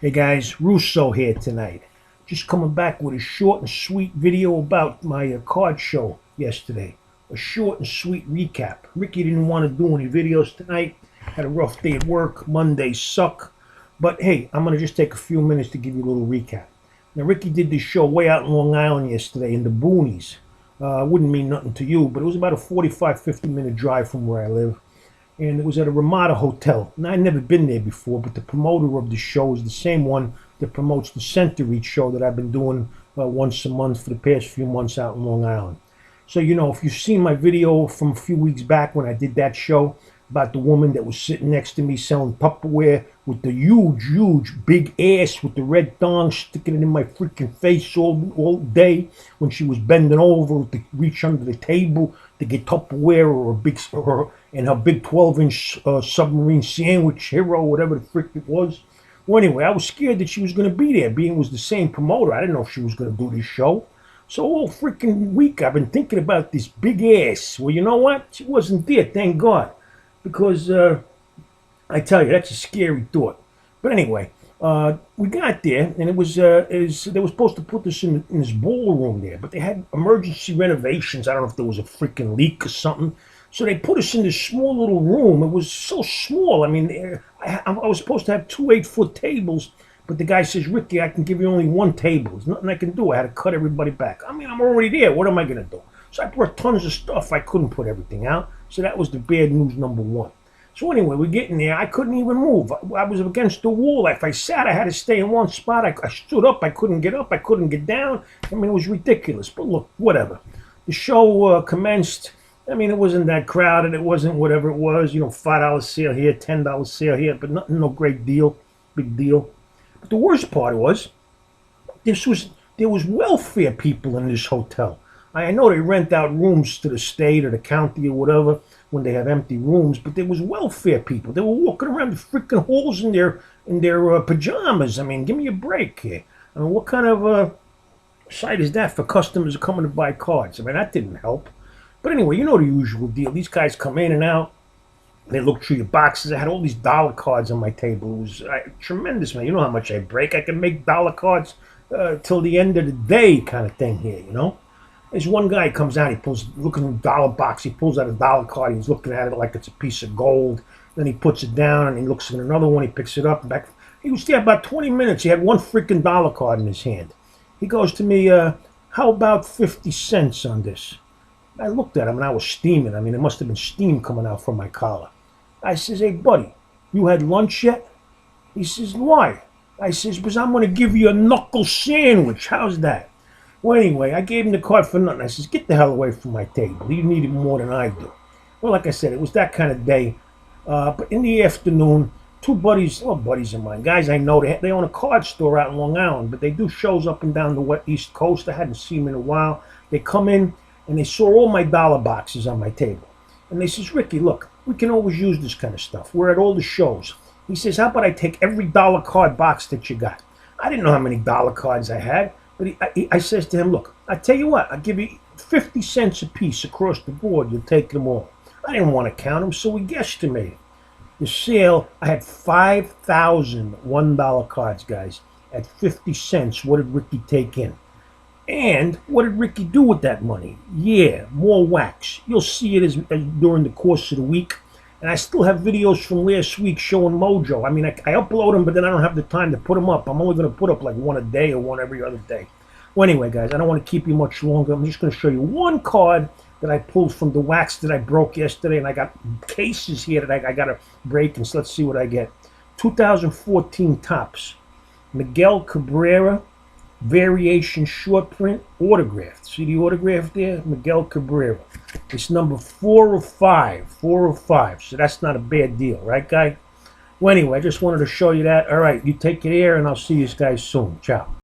Hey guys, Russo here tonight. Just coming back with a short and sweet video about my card show yesterday. A short and sweet recap. Ricky didn't want to do any videos tonight. Had a rough day at work. Mondays suck. But hey, I'm going to just take a few minutes to give you a little recap. Now, Ricky did this show way out in Long Island yesterday in the boonies. Wouldn't mean nothing to you, but it was about a 45, 50-minute drive from where I live. And it was at a Ramada hotel. Now, I'd never been there before, but the promoter of the show is the same one that promotes the Center Eat show that I've been doing once a month for the past few months out in Long Island. So, you know, if you've seen my video from a few weeks back when I did that show about the woman that was sitting next to me selling Tupperware with the huge, big ass with the red thong sticking it in my freaking face all day when she was bending over to reach under the table to get Tupperware and her big 12-inch submarine sandwich hero, whatever the frick it was. Well, anyway, I was scared that she was going to be there, being it was the same promoter. I didn't know if she was going to do this show. So all freaking week I've been thinking about this big ass. Well, you know what? She wasn't there, thank God. Because I tell you, that's a scary thought. But anyway, we got there, and it was they were supposed to put this in this ballroom there, but they had emergency renovations. I don't know if there was a freaking leak or something. So they put us in this small little room. It was so small. I mean, I was supposed to have 2 8-foot tables, but the guy says, Ricky, I can give you only 1 table. There's nothing I can do. I had to cut everybody back. I mean, I'm already there. What am I going to do? So I brought tons of stuff. I couldn't put everything out. So that was the bad news number 1. So anyway, we're getting there. I couldn't even move. I was against the wall. If I sat, I had to stay in one spot. I stood up. I couldn't get up. I couldn't get down. I mean, it was ridiculous. But look, whatever. The show commenced. I mean, it wasn't that crowded. It wasn't whatever it was. You know, $5 sale here, $10 sale here. But nothing, no great deal. Big deal. But the worst part was, there was welfare people in this hotel. I know they rent out rooms to the state or the county or whatever when they have empty rooms, but there was welfare people. They were walking around the freaking halls in their pajamas. I mean, give me a break here. I mean, what kind of sight is that for customers coming to buy cards? I mean, that didn't help. But anyway, you know the usual deal. These guys come in and out. They look through your boxes. I had all these dollar cards on my table. It was tremendous, man. You know how much I break. I can make dollar cards till the end of the day kind of thing here, you know. There's one guy comes out, he pulls, looking in the dollar box, he pulls out a dollar card, he's looking at it like it's a piece of gold. Then he puts it down and he looks at another one, he picks it up and back. He was there about 20 minutes, he had 1 freaking dollar card in his hand. He goes to me, how about 50 cents on this? I looked at him and I was steaming. I mean, there must have been steam coming out from my collar. I says, hey buddy, you had lunch yet? He says, why? I says, because I'm going to give you a knuckle sandwich, how's that? Well, anyway, I gave him the card for nothing. I says, get the hell away from my table. You need it more than I do. Well, like I said, it was that kind of day. But in the afternoon, 2 buddies, buddies of mine, guys I know, they own a card store out in Long Island, but they do shows up and down the East Coast. I hadn't seen them in a while. They come in, and they saw all my dollar boxes on my table. And they says, Ricky, look, we can always use this kind of stuff. We're at all the shows. He says, how about I take every dollar card box that you got? I didn't know how many dollar cards I had. But I says to him, look, I tell you what, I'll give you 50 cents a piece across the board. You'll take them all. I didn't want to count them, so we guesstimated. The sale, I had 5,000 $1 cards, guys. At 50 cents, what did Ricky take in? And what did Ricky do with that money? Yeah, more wax. You'll see it as during the course of the week. And I still have videos from last week showing Mojo. I mean, I upload them, but then I don't have the time to put them up. I'm only going to put up like 1 a day or 1 every other day. Well, anyway, guys, I don't want to keep you much longer. I'm just going to show you 1 card that I pulled from the wax that I broke yesterday. And I got cases here that I got to break. And so let's see what I get. 2014 Topps. Miguel Cabrera. Variation short print autographed. See the autograph there? Miguel Cabrera. It's number 4 of 5. 4 of 5. So that's not a bad deal, right, guy? Well, anyway, I just wanted to show you that. All right, you take care, and I'll see you guys soon. Ciao.